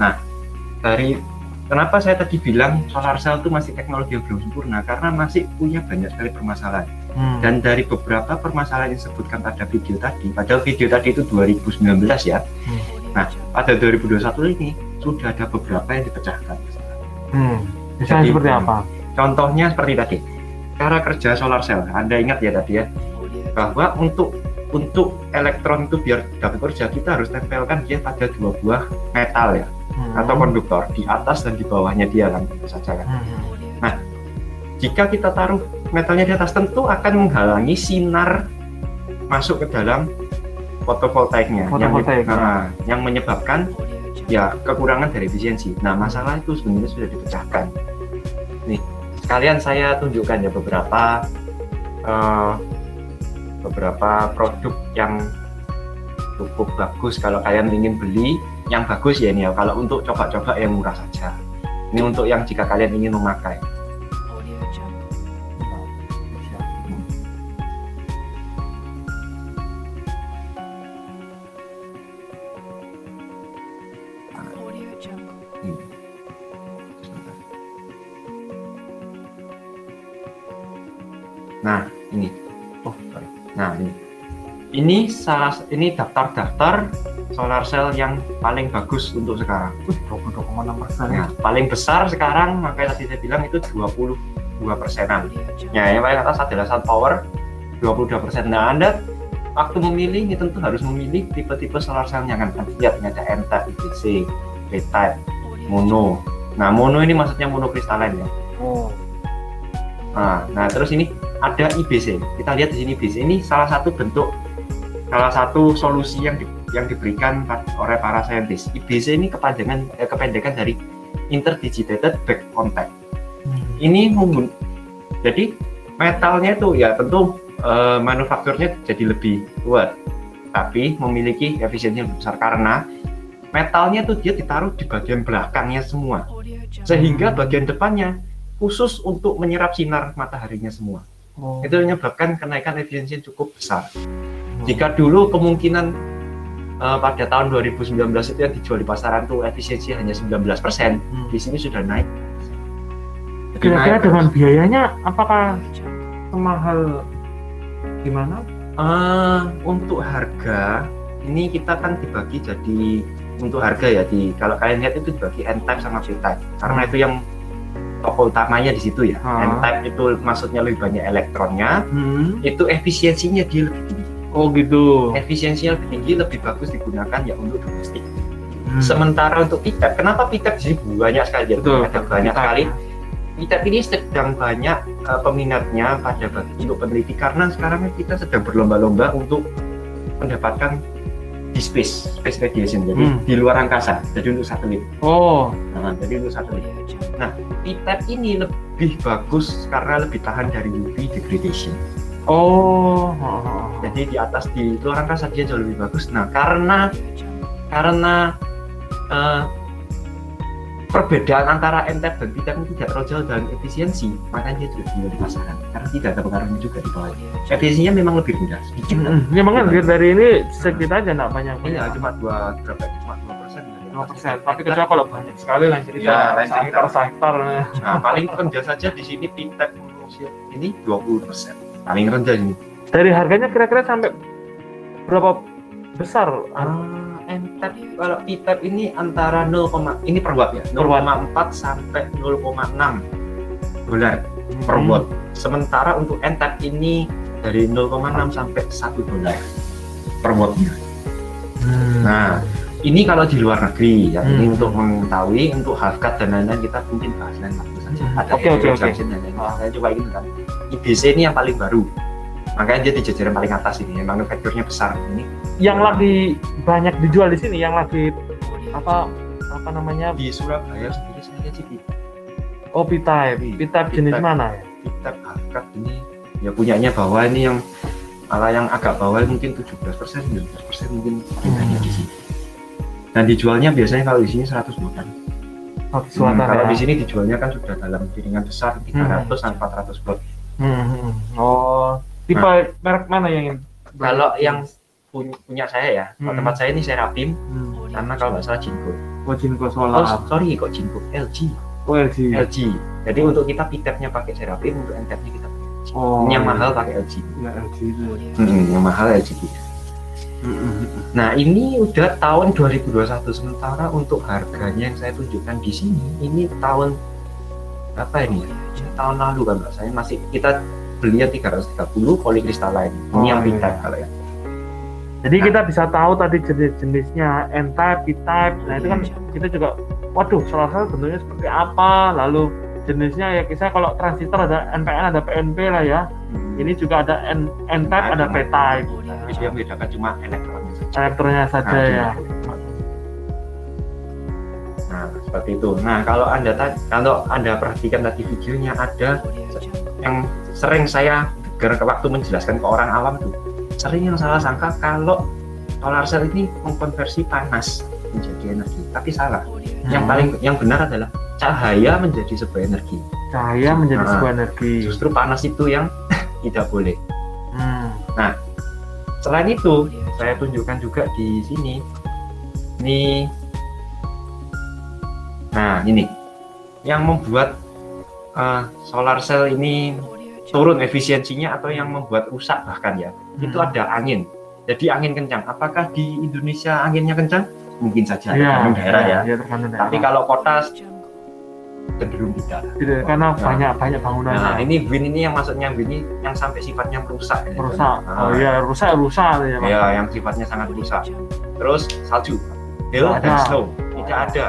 Nah, kenapa saya tadi bilang solar cell itu masih teknologi yang belum sempurna, karena masih punya banyak sekali permasalahan. Dan dari beberapa permasalahan yang disebutkan pada video tadi, padahal video tadi itu 2019 ya. Nah, pada 2021 ini sudah ada beberapa yang dipecahkan. Misalnya seperti apa? Contohnya seperti tadi, cara kerja solar cell. Anda ingat ya tadi ya, bahwa untuk elektron itu biar dapat bekerja, kita harus tempelkan dia pada dua buah metal ya, atau konduktor di atas dan di bawahnya dia kan, tentu saja kan. Nah, jika kita taruh metalnya di atas, tentu akan menghalangi sinar masuk ke dalam fotovoltaiknya, yang menyebabkan ya kekurangan dari efisiensi. Nah, masalah itu sebenarnya sudah dipecahkan. Nih, sekalian saya tunjukkan ya beberapa produk yang cukup bagus kalau kalian ingin beli yang bagus ya ini ya. Kalau untuk coba-coba yang murah saja. Ini untuk yang jika kalian ingin memakai. Nah, ini. Nah, ini daftar-daftar solar cell yang paling bagus untuk sekarang. 22,6%. Nah, paling besar sekarang, makanya tadi saya bilang itu 22%-an. Ya, yang paling atas adalah SunPower 22%. Nah, Anda waktu memilih ini tentu harus memilih tipe-tipe solar cell-nya kan. Lihat, ini ada N-type, IBC, P-type, mono. Nah, mono ini maksudnya monokristalen ya. Nah, terus ini ada IBC. Kita lihat di sini IBC ini salah satu solusi yang diberikan oleh para saintis. IBC ini kependekan dari Interdigitated Back Contact. Ini jadi metalnya itu ya tentu manufakturnya jadi lebih kuat, tapi memiliki efisiensi yang besar karena metalnya tuh dia ditaruh di bagian belakangnya semua, sehingga bagian depannya khusus untuk menyerap sinar mataharinya semua. Itu menyebabkan kenaikan efisiensi yang cukup besar. Jika dulu kemungkinan pada tahun 2019 itu yang dijual di pasaran tuh efisiensi hanya 19%, di sini sudah naik. Kira-kira dengan biayanya apakah semahal gimana? Untuk harga ini kita kan dibagi jadi untuk harga ya kalau kalian lihat itu dibagi N-type sama P-type karena itu yang toko utamanya di situ ya. N-type itu maksudnya lebih banyak elektronnya, itu efisiensinya dia lebih tinggi. Oh gitu. Efisiensinya lebih tinggi, lebih bagus digunakan ya untuk domestik. Sementara untuk P-type, kenapa P-type sih banyak sekali? Ada banyak sekali. P-type ini sedang banyak peminatnya untuk peneliti karena sekarang kita sedang berlomba-lomba untuk mendapatkan di space radiation, jadi di luar angkasa, jadi untuk satelit. Jadi untuk satelit. Nah, P-type ini lebih bagus karena lebih tahan dari UV degradation. Jadi di luar angkasa dia jauh lebih bagus. Nah, karena perbedaan antara N-type dan P-type ini tidak terlalu jauh dalam efisiensi, makanya dia juga tinggal di pasaran karena tidak ada pengaruhnya juga di bawah. Efisiensinya memang lebih rendah sedikit. Memang kan dari ini sedikit aja, nggak banyak. Iya, cuma 2%. 2%. Tapi kecuali kalau banyak sekali lain cerita. Sektor. Nah, paling rendah saja di sini P-type ini 20%. Paling rendah ini. Dari harganya kira-kira sampai berapa besar? N-type kalau P-type ini antara ini per watt ya, 0,4 sampai 0,6 dolar per watt. Sementara untuk N-type ini dari 0,6 sampai 1 dolar per wattnya. Nah, ini kalau di luar negeri ya. Ini untuk mengetahui untuk half-cut dan lain-lain kita mungkin bahas lain waktu saja. Ada junction dan lain-lain. Saya coba ini kan. IBC ini yang paling baru. Makanya dia di jajaran paling atas ini, manufakturnya besar ini. Yang lagi banyak dijual di sini, yang lagi apa namanya? Di Surabaya sendiri saya sih P-type. P-type jenis mana ya? P-type half-cut ini ya punyanya bawah ini yang agak bawah mungkin 17%, 19% mungkin harganya di sini. Dan dijualnya biasanya kalau di sini 100 watt. Kalau di sini dijualnya kan sudah dalam piringan besar 300 sampai 400 watt. Tipe merek mana yang ingin? Kalau yang punya saya ya, kalau tempat saya ini Serapim, Hmm. sama kalau nggak salah Jinko. Oh, Jinko Oh, Solar. sorry kok Jinko, LG. Oh, LG. LG. Jadi untuk kita pitapnya pakai Serapim, untuk NTAP-nya kita pakai LG. Oh, Ini yang mahal pakai LG. Ya, LG itu. Yang mahal LG. Nah, ini udah tahun 2021, sementara untuk harganya yang saya tunjukkan di sini, ini tahun apa ini? Ini tahun lalu kan Mbak. Saya masih kita belinya 330 polycrystalline. Ini yang iya. pitap kalau ya. Jadi kita bisa tahu tadi jenis-jenisnya N-type, P-type. Nah itu kan kita juga, waduh, solar cell bentuknya seperti apa. Lalu jenisnya ya kisah kalau transistor ada NPN, ada PNP lah ya. Ini juga ada N-type, ada P-type. Tapi dia membedakan cuma elektronnya saja. Elektronnya saja ya. Nah, seperti itu. Nah, kalau Anda perhatikan tadi videonya, ada yang sering saya dengar waktu menjelaskan ke orang awam tuh. Sering yang salah sangka kalau solar cell ini mengkonversi panas menjadi energi, tapi salah. Yang benar adalah cahaya menjadi sebuah energi. Cahaya menjadi sebuah energi. Justru panas itu yang tidak boleh. Nah, selain itu saya tunjukkan juga di sini. Nah, ini yang membuat solar cell ini turun efisiensinya atau yang membuat rusak bahkan ya, itu ada angin. Jadi angin kencang. Apakah di Indonesia anginnya kencang? Mungkin saja, tergantung daerah ya. Tapi kalau kota cenderung tidak. Karena banyak bangunan. Nah, ini wind ini yang maksudnya wind ini yang sampai sifatnya merusak. Merusak. Nah, rusak ya. Ya, yang sifatnya sangat rusak. Terus salju, hail dan snow, tidak ada.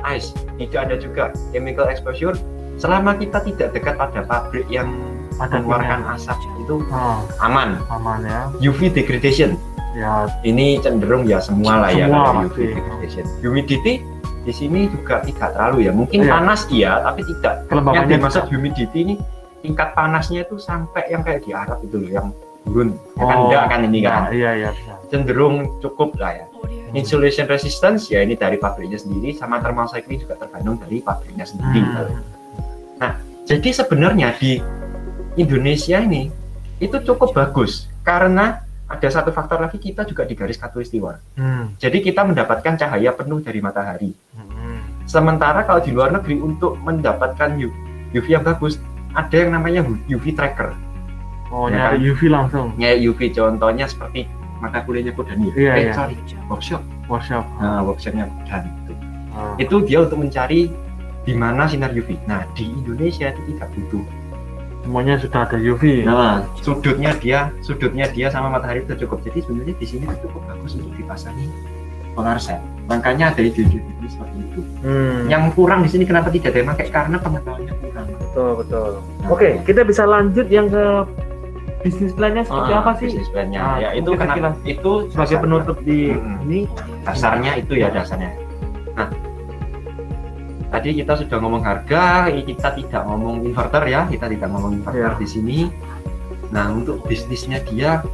Ice, tidak ada juga. Chemical exposure, selama kita tidak dekat pada pabrik yang mengeluarkan asap itu aman ya. UV degradation Ya, ini cenderung ya semua lah ya kalau UV pasti. degradation. Humidity di sini juga tidak terlalu ya, mungkin panas iya tapi tidak. Yang dimaksud humidity ini tingkat panasnya itu sampai yang kayak di Arab itu loh, yang turun enggak kan ini kan. Iya. Cenderung cukup lah ya. Insulation resistance ya ini dari pabriknya sendiri, sama thermal cycling juga tergantung dari pabriknya sendiri. Nah, jadi sebenarnya di Indonesia ini itu cukup bagus karena ada satu faktor lagi, kita juga di garis khatulistiwa. Jadi kita mendapatkan cahaya penuh dari matahari. Sementara kalau di luar negeri untuk mendapatkan UV yang bagus ada yang namanya UV tracker. Oh, ya, nyari UV langsung. Nyari UV, contohnya seperti mata kuliahnya Kodani. Workshop. Nah, workshopnya Kodani itu. Itu dia untuk mencari di mana sinar UV. Nah, di Indonesia itu tidak butuh. Semuanya sudah ada UV. Nah, sudutnya dia sama matahari itu cukup. Jadi sebenarnya di sini itu cukup bagus untuk dipasangi solar cell. Makanya ada ide-ide seperti itu. Yang kurang di sini kenapa tidak ada yang pakai? Karena pengetahuannya kurang. Betul. Oke, kita bisa lanjut yang ke bisnis plan-nya seperti apa sih? Bisnis plan-nya. Ya, itu karena itu sebagai penutup di ini dasarnya itu ya dasarnya. Nah, tadi kita sudah ngomong harga, kita tidak ngomong inverter ya, di sini. Nah, untuk bisnisnya dia,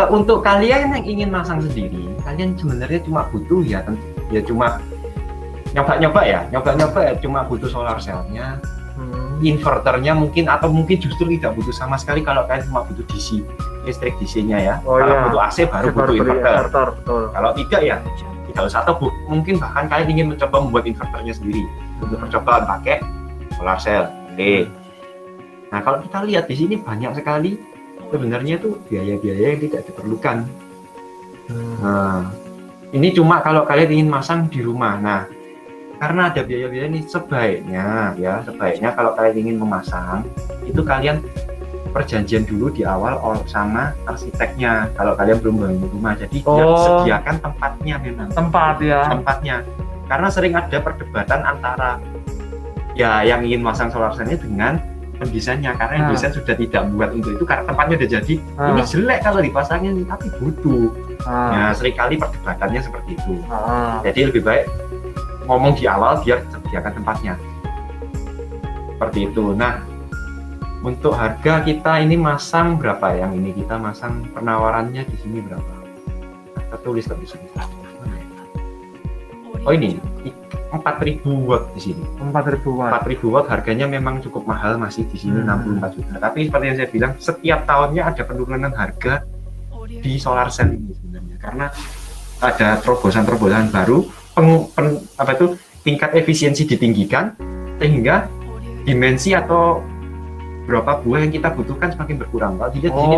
untuk kalian yang ingin masang sendiri, kalian sebenarnya cuma butuh ya cuma nyoba-nyoba ya, cuma butuh solar cell-nya, inverternya mungkin, atau mungkin justru tidak butuh sama sekali kalau kalian cuma butuh DC, listrik DC-nya ya. Kalau butuh AC baru butuh inverter. Kalau tidak ya tidak usah, atau mungkin bahkan kalian ingin mencoba membuat inverternya sendiri untuk percobaan pakai solar cell. Nah, kalau kita lihat di sini banyak sekali sebenarnya itu biaya-biaya yang tidak diperlukan. Nah, ini cuma kalau kalian ingin masang di rumah. Nah, karena ada biaya-biaya ini, sebaiknya kalau kalian ingin memasang itu kalian perjanjian dulu di awal sama arsiteknya kalau kalian belum bangun rumah. Jadi dia sediakan tempatnya, memang tempatnya, karena sering ada perdebatan antara ya yang ingin masang solar cell-nya dengan pendesainnya, karena yang desain sudah tidak buat untuk itu karena tempatnya udah jadi. Ini jelek kalau dipasangin tapi butuh. Ya seringkali perdebatannya seperti itu. Jadi lebih baik ngomong di awal biar sediakan tempatnya seperti itu. Nah, untuk harga kita ini masang berapa? Yang ini kita masang penawarannya di sini berapa? Kita tulis di sini. Oh ini 4.000 watt di sini. 4.000 watt. 4.000 watt harganya memang cukup mahal, masih di sini 64 juta. Tapi seperti yang saya bilang, setiap tahunnya ada penurunan harga di solar cell ini sebenarnya, karena ada terobosan-terobosan baru, tingkat efisiensi ditinggikan, sehingga dimensi atau berapa buah yang kita butuhkan semakin berkurang. Kalau dilihat di sini,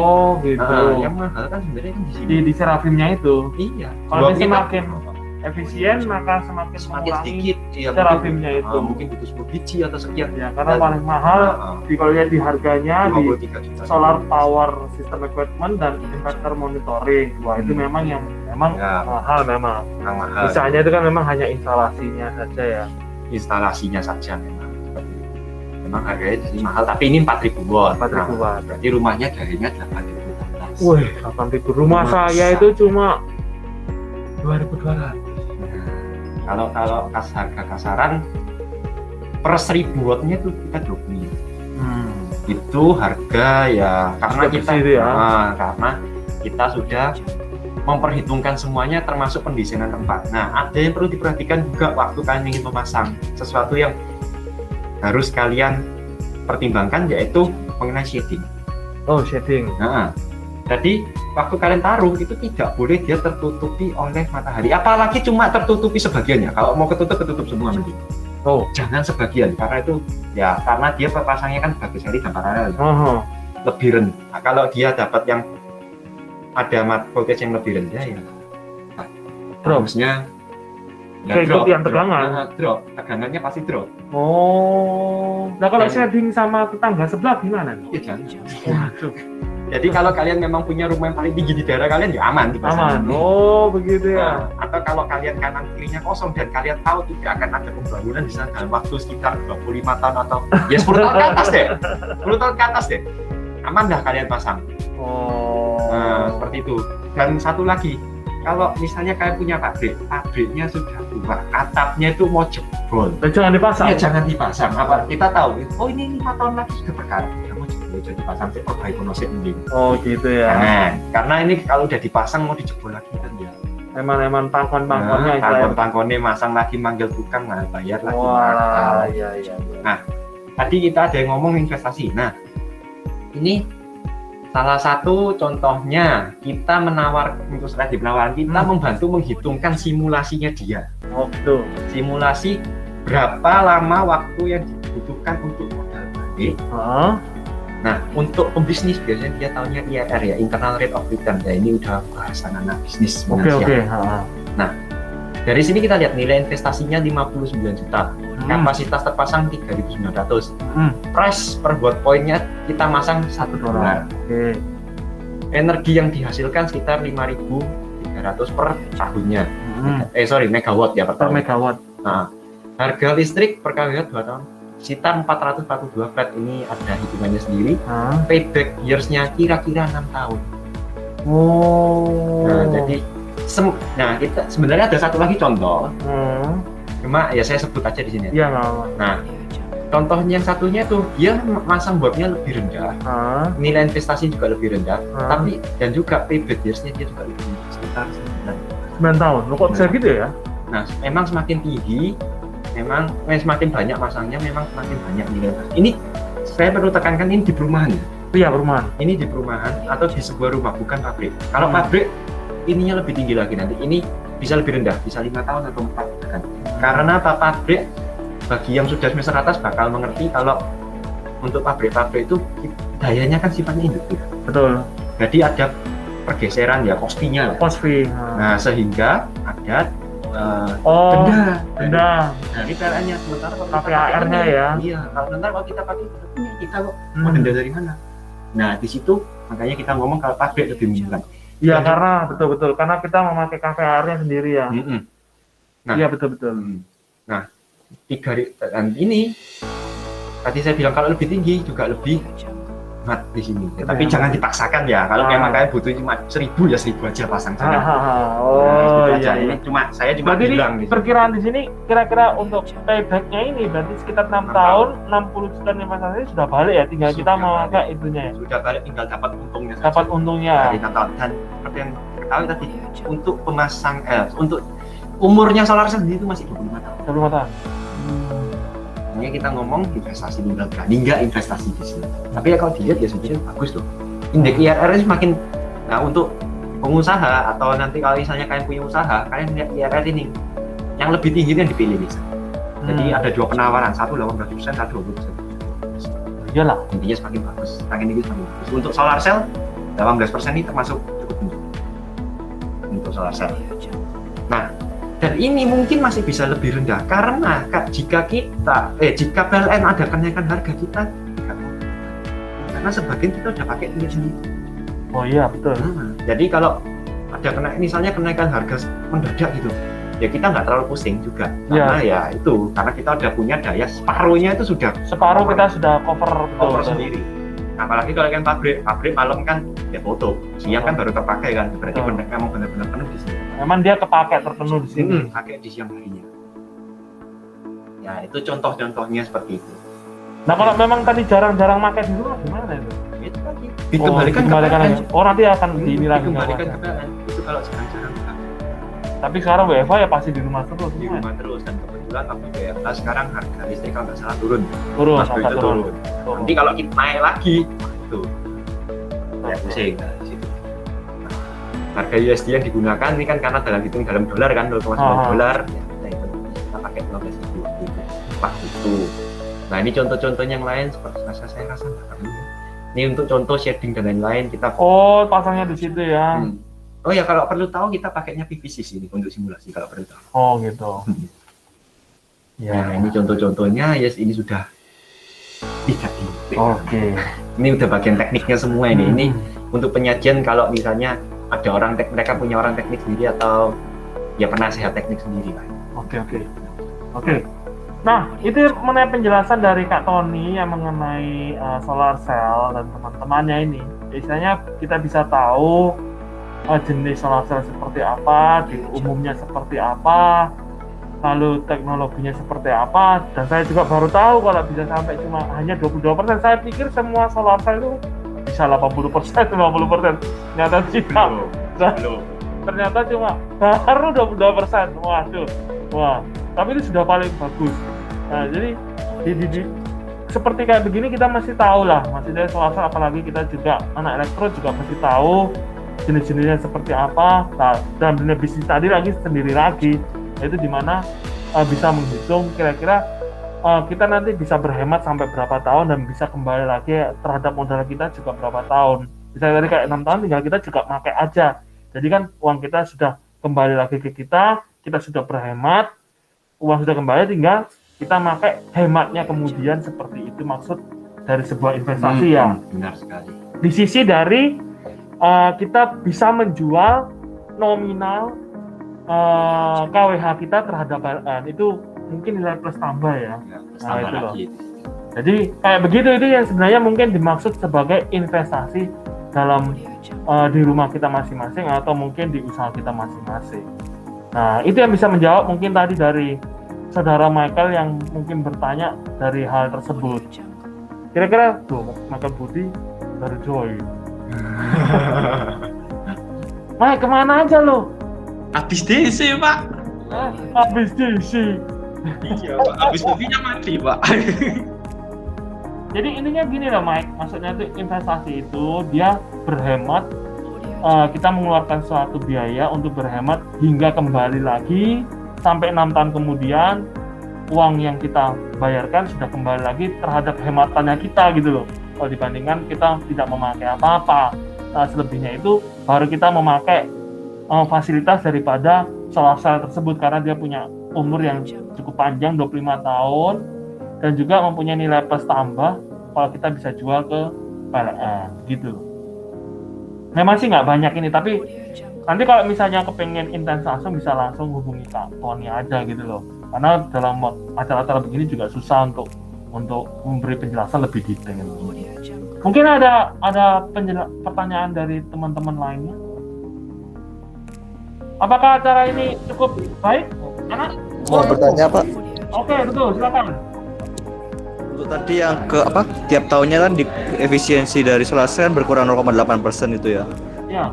gitu. Yang mahal kan sebenarnya kan di sini. Di serafimnya itu. Iya. Kalau semakin efisien maka semakin sedikit serafimnya itu. Mungkin butuh 10 biji atau sekian. Ya, karena paling mahal kalau lihat di harganya di solar power system equipment dan inverter monitoring. Wah, itu memang mahal memang. Mahal. Misalnya itu kan memang hanya instalasinya saja ya. Instalasinya saja memang harganya jadi mahal, tapi ini 4.000 watt. 4.000 watt. Berarti rumahnya darinya 8.000. Wih, 8.000. Rumah saya itu cuma 2.200. Kalau harga kasaran per 1.000 wattnya itu kita 20. Itu harga ya karena karena kita sudah memperhitungkan semuanya termasuk pendesainan tempat. Nah, ada yang perlu diperhatikan juga waktu kalian ingin memasang sesuatu yang harus kalian pertimbangkan, yaitu mengenai shading. Oh, shading. Nah, jadi waktu kalian taruh itu tidak boleh dia tertutupi oleh matahari, apalagi cuma tertutupi sebagiannya. Kalau mau ketutup semua mending. Oh, jangan sebagian, karena itu ya karena dia pasangnya kan bagus sekali dan paralel. Lebih rendah. Nah, kalau dia dapat yang ada voltage yang lebih rendah ya dropsnya yang tegangan. Tegangannya pasti drop. Oh, nah kalau shading sama tetangga sebelah gimana? Ya jangan. Waduh. Jadi kalau kalian memang punya rumah yang paling tinggi di daerah kalian ya aman. Oh, begitu ya. Atau kalau kalian kanan kirinya kosong dan kalian tahu tidak akan ada pembangunan di sana dalam waktu sekitar 25 tahun atau ya 10 tahun ke atas deh. 10 tahun ke atas deh. Aman dah kalian pasang. Nah, seperti itu. Dan satu lagi, kalau misalnya kalian punya pabriknya sudah tua, atapnya itu mau jebol, jangan dipasang. Ya jangan dipasang. Apa kita tahu? Oh ini 5 tahun lagi sudah berkarat, kamu jadi dipasang sih perbaiki kondisi mending. Oh gitu ya. Nah, karena ini kalau udah dipasang mau dijebol lagi kan ya. Emang pangkon-pangkonnya. Pangkon-pangkonnya masang lagi, manggil tukang, nah bayar lagi. Wah, iya. Nah, tadi kita ada yang ngomong investasi. Nah, ini salah satu contohnya kita untuk strategi penawaran kita membantu menghitungkan simulasinya dia. Oh betul. Simulasi berapa lama waktu yang dibutuhkan untuk modal balik. Nah, untuk pembisnis biasanya dia tahunya IRR ya, internal rate of return. Ya ini udah bahasan anak bisnis. Oke. Nah, dari sini kita lihat nilai investasinya 59 juta. Kapasitas terpasang 3.900. Price per watt point-nya kita masang $1. Energi yang dihasilkan sekitar 5.300 per tahunnya. Megawatt ya per tahun. Megawatt. Nah, harga listrik per kWh 2 tahun sekitar 442 flat, ini ada hitungannya sendiri. Payback years-nya kira-kira 6 tahun. Nah, jadi kita sebenarnya ada satu lagi contoh. Cuma ya saya sebut aja di sini. Iya, Nah, contohnya yang satunya tuh dia masang wattnya lebih rendah, nilai investasi juga lebih rendah, tapi dan juga payback years-nya dia juga lebih sekitar 9 tahun. Kok bisa gitu ya? Nah, memang semakin tinggi, memang semakin banyak masangnya, memang semakin banyak nilai investasi. Ini saya perlu tekankan, ini di perumahan ya? Iya, perumahan. Ini di perumahan atau di sebuah rumah, bukan pabrik. Kalau pabrik ininya lebih tinggi lagi nanti. Ini bisa lebih rendah, bisa 5 tahun atau 4 tahun. Karena pabrik bagi yang sudah semester atas bakal mengerti kalau untuk pabrik-pabrik itu dayanya kan sifatnya induktif. Betul. Jadi ada pergeseran ya, cost fee-nya lah. Cost fee. Nah, sehingga ada denda dari PLN-nya. Sementara kalau KPAR-nya ya. Iya, kalau kita pakai kita kok mau denda dari mana? Nah, di situ makanya kita ngomong kalau pabrik lebih murah. Iya, karena betul karena kita memakai KPR-nya sendiri ya. Nah, iya betul. Nah, dan ini tadi saya bilang kalau lebih tinggi juga lebih mat di sini. Tapi jangan dipaksakan ya. Kalau memang kalian butuh cuma 1.000 ya 1.000 aja pasang. Ini cuma saya bilang. Berarti perkiraan di sini kira-kira untuk payback-nya ini berarti sekitar 6 tahun, 60 juta investasi sudah balik ya. Tinggal kita memakai itunya ya. Sudah balik, tinggal dapat untungnya. Dapat untungnya. Dari 6 tahun. Dan seperti yang ketahui tadi, untuk pemasang untuk umurnya solar cell itu masih 25 tahun. 25 tahun. Makanya kita ngomong investasi tunggal berani, nggak investasi di sini. Tapi ya kalau dilihat ya sebenarnya bagus loh. Indeks IRR itu semakin, nah untuk pengusaha atau nanti kalau misalnya kalian punya usaha, kalian lihat IRR ini yang lebih tinggi itu yang dipilih bisa. Jadi ada 2 penawaran, satu 18%, satu 20%. Iyalah. Intinya semakin bagus, semakin tinggi semakin bagus. Untuk solar cell 18% ini termasuk cukup tinggi untuk solar cell. Nah, dan ini mungkin masih bisa lebih rendah karena jika PLN ada kenaikan harga kita nggak mau. Karena sebagian kita udah pakai punya sendiri. Oh iya betul. Jadi kalau ada misalnya kenaikan harga mendadak gitu, ya kita nggak terlalu pusing juga karena ya itu karena kita udah punya daya separuhnya itu sudah separuh kita sudah cover sendiri. Apalagi kalau kan pabrik malam kan ya foto, siang kan baru terpakai kan, berarti memang benar-benar penuh di sini. Memang dia kepakai terpenuh di sini. Pakai di siang harinya. Ya itu contoh-contohnya seperti itu. Nah kalau memang tadi jarang-jarang pakai di rumah gimana itu? Itu tadi dikembalikan ke PLN. Oh nanti akan ini lagi dikembalikan ke PLN. Itu kalau jarang-jarang pakai. Tapi sekarang WFH ya pasti di rumah terus. Di rumah terus dan kebetulan waktu WFH sekarang harga listrik kalau nggak salah turun. Turun. Nanti kalau kita naik lagi itu ya pusing di situ. Harga USD yang digunakan ini kan karena dalam dolar kan 0,9 dolar ya, nah itu kita pakai 15.000 waktu itu. Nah ini contoh-contoh yang lain seperti saya rasa nggak perlu. Ini untuk contoh shading dan lain-lain kita pasangnya di situ ya. Oh ya kalau perlu tahu kita pakainya PVC ini untuk simulasi kalau perlu tahu. Oh gitu. Ya ini contoh-contohnya ini sudah tidak ini. Oke. Ini udah bagian tekniknya semua ini. Ini untuk penyajian kalau misalnya ada mereka punya orang teknik sendiri atau ya penasehat teknik sendiri lah. Oke. Nah itu mengenai penjelasan dari Kak Tony yang mengenai solar cell dan teman-temannya ini. Biasanya kita bisa tahu jenis solar cell seperti apa, di umumnya seperti apa, lalu teknologinya seperti apa, dan saya juga baru tahu kalau bisa sampai cuma hanya 22%. Saya pikir semua solar cell itu bisa 80%, 50%. Ternyata tidak. Ternyata cuma baru 22%. Wah. Tapi itu sudah paling bagus. Nah, jadi seperti kayak begini kita masih tahu lah, masih dari solar cell, apalagi kita juga anak elektro juga masih tahu jenis-jenisnya seperti apa. Nah, dalam dunia bisnis tadi sendiri lagi, yaitu dimana bisa menghitung kira-kira kita nanti bisa berhemat sampai berapa tahun dan bisa kembali lagi terhadap modal kita juga berapa tahun. Misalnya tadi kayak 6 tahun tinggal kita juga pakai aja. Jadi kan uang kita sudah kembali lagi ke kita sudah berhemat, uang sudah kembali, tinggal kita pakai hematnya kemudian. Seperti itu maksud dari sebuah investasi ya. Benar sekali. Di sisi dari kita bisa menjual nominal KWH kita terhadap PLN itu mungkin nilai plus tambah ya. Nah itu loh. Jadi kayak begitu itu yang sebenarnya mungkin dimaksud sebagai investasi dalam di rumah kita masing-masing atau mungkin di usaha kita masing-masing. Nah itu yang bisa menjawab mungkin tadi dari saudara Michael yang mungkin bertanya dari hal tersebut. Kira-kira tuh Michael Budi baru join. Mike kemana aja lo? Habis DC pak. Habis DC. Iya pak. Habis mobilnya mati pak. Jadi intinya gini loh Mike, maksudnya tuh investasi itu dia berhemat. Kita mengeluarkan suatu biaya untuk berhemat hingga kembali lagi sampai 6 tahun kemudian uang yang kita bayarkan sudah kembali lagi terhadap hematannya kita gitu loh. Kalau dibandingkan kita tidak memakai apa-apa. Nah, selebihnya itu baru kita memakai fasilitas daripada solar cell tersebut karena dia punya umur yang cukup panjang 25 tahun dan juga mempunyai nilai plus tambah kalau kita bisa jual ke PLN gitu. Memang sih nggak banyak ini, tapi nanti kalau misalnya kepengen intens langsung bisa langsung hubungi Kak Tony aja gitu loh. Karena dalam acara-acara begini juga susah untuk memberi penjelasan lebih detail. Mungkin ada pertanyaan dari teman-teman lainnya. Apakah acara ini cukup baik? Anak? Mau bertanya Pak? Oke, betul, silakan. Untuk tadi yang tiap tahunnya kan di efisiensi dari solar cell berkurang 0,8% itu ya. Ya.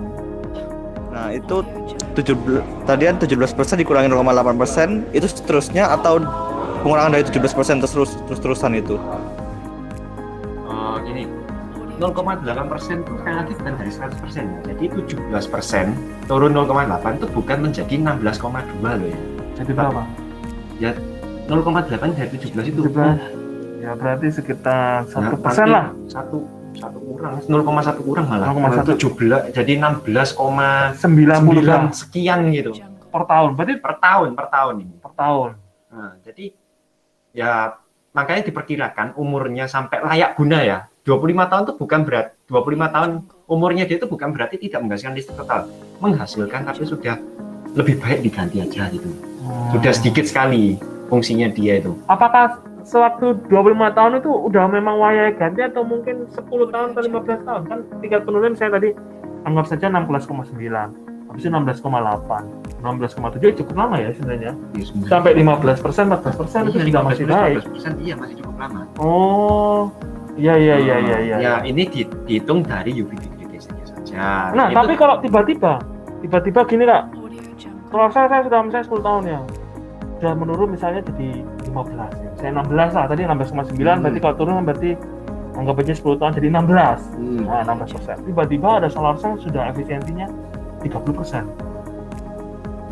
Nah itu tadi kan 17% dikurangi 0,8% itu seterusnya atau pengurangan dari 17% terus-terusan itu? Gini, 0,8% itu sekali lagi bukan dari 100% ya. Jadi 17% turun 0,8 itu bukan menjadi 16,2 loh ya. Jadi berapa? Ya 0,8 dari 17 itu. 17. Ya berarti sekitar 1% nanti lah. Satu kurang, 0,1 kurang malah. 0,1. 17 jadi 16,9 90 sekian gitu per tahun. Berarti per tahun ini. per tahun. Nah, jadi ya makanya diperkirakan umurnya sampai layak guna ya. 25 tahun itu bukan 25 tahun umurnya dia itu bukan berarti tidak menghasilkan listrik total. Menghasilkan tapi sudah lebih baik diganti aja gitu. Sudah sedikit sekali fungsinya dia itu. Apakah sewaktu 25 tahun itu udah memang wayai ganti atau mungkin 10 tahun atau 15 tahun? Kan tingkat penurunan saya tadi anggap saja 16,9, habis itu 16,8, 16,7 cukup lama ya sebenarnya. Sampai 15%, 14% itu juga masih baik. 15%, iya masih cukup lama. Oh, iya. Ya ini dihitung dari ubiquitity saja. Nah, itu, tapi kalau tiba-tiba gini Kak, kalau saya sudah misalnya 10 tahun ya, sudah menurun misalnya jadi 15 ya. Saya 16 lah, tadi 16,9 berarti kalau turun berarti anggap aja 10 tahun jadi 16. Nah, 16%. Tiba-tiba ada solar cell sudah efisiensinya 30%.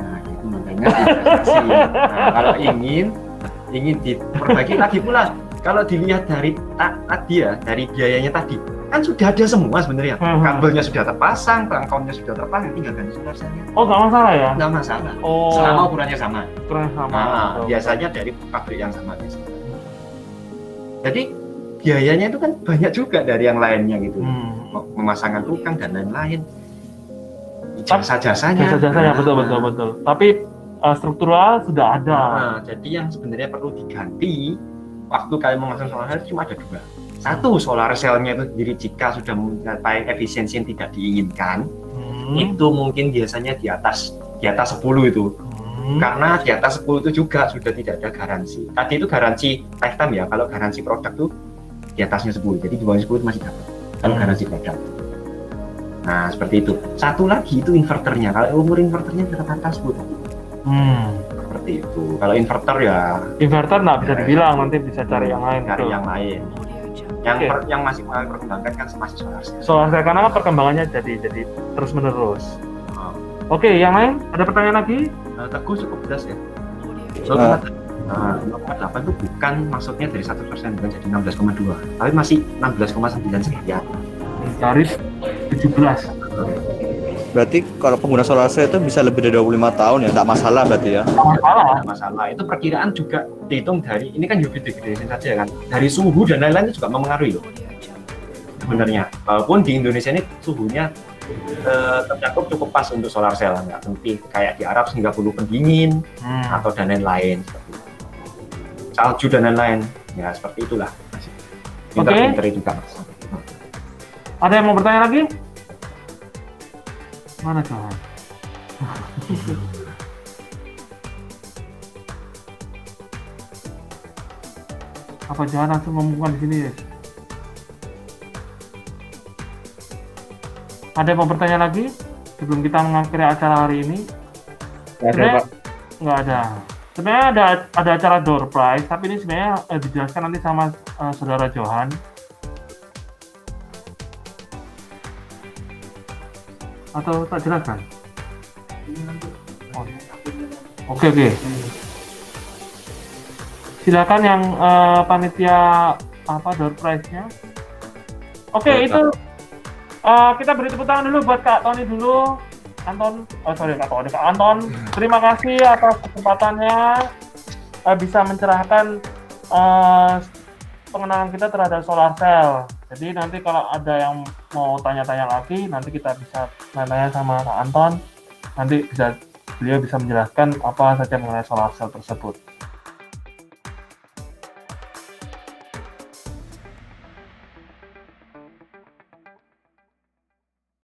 Nah, itu makanya dibatasi. Nah, kalau ingin diperbaiki lagi pula. Kalau dilihat dari tadi ya, dari biayanya tadi, kan sudah ada semua sebenarnya. Kabelnya sudah terpasang, perangkatnya sudah terpasang, tinggal ganti solar cell-nya. Oh, nggak masalah ya? Nggak masalah. Oh, Selama ukurannya sama. ukurannya sama. Nah, biasanya dari pabrik yang sama biasanya. Jadi biayanya itu kan banyak juga dari yang lainnya gitu. Memasangkan tukang dan lain-lain. Jasa-jasanya. Jasa-jasanya betul. Tapi struktural sudah ada. Nah, jadi yang sebenarnya perlu diganti waktu kalian memasang solar cell cuma ada dua. Satu, solar cell-nya itu sendiri jika sudah mencapai efisiensi yang tidak diinginkan, itu mungkin biasanya di atas 10 itu. Karena di atas 10 itu juga sudah tidak ada garansi. Tadi itu garansi lifetime ya, kalau garansi produk itu di atasnya 10, jadi di bawah 10 itu masih dapat kalau garansi produk. Nah, seperti itu. Satu lagi itu inverternya, kalau umur inverternya rata-rata 10 tahun. Seperti itu. Kalau inverter ya Inverter nggak bisa dibilang, nanti bisa cari yang lain. Cari betul. yang lain. Yang masih perkembangkan kan masih solar cell. Solar cell karena perkembangannya jadi terus menerus. Oke, yang lain ada pertanyaan lagi? Teguh cukup jelas ya. 0,8 itu bukan maksudnya dari 100% bukan jadi 16,2, tapi masih 16,9 sekian. Dari 17. Berarti kalau pengguna solar cell itu bisa lebih dari 25 tahun ya, nggak masalah berarti ya? Tidak masalah. Itu perkiraan juga dihitung dari, ini kan UV degradation saja kan, dari suhu dan lain-lain itu juga mempengaruhi loh. Sebenarnya, walaupun di Indonesia ini suhunya tercakup cukup pas untuk solar cell, nggak seperti kayak di Arab sehingga perlu pendingin atau dan lain-lain, salju dan lain-lain, ya seperti itulah. Pinter-pinter juga. Ada yang mau bertanya lagi? Mana kawan? Apa jangan langsung ngomongkan di sini ya? Ada yang mau bertanya lagi sebelum kita mengakhiri acara hari ini? Nggak ada. Sebenarnya ada acara door prize, tapi ini sebenarnya dijelaskan nanti sama saudara Johan. Atau tak jelaskan? Oke. Silakan yang panitia door prize-nya. Oke, itu kita beri tepuk tangan dulu buat Kak Tony dulu. Kak Anton. Terima kasih atas kesempatannya bisa mencerahkan pengenalan kita terhadap solar cell. Jadi nanti kalau ada yang mau tanya-tanya lagi, nanti kita bisa tanya sama Kak Anton. Nanti beliau bisa menjelaskan apa saja mengenai solar cell tersebut.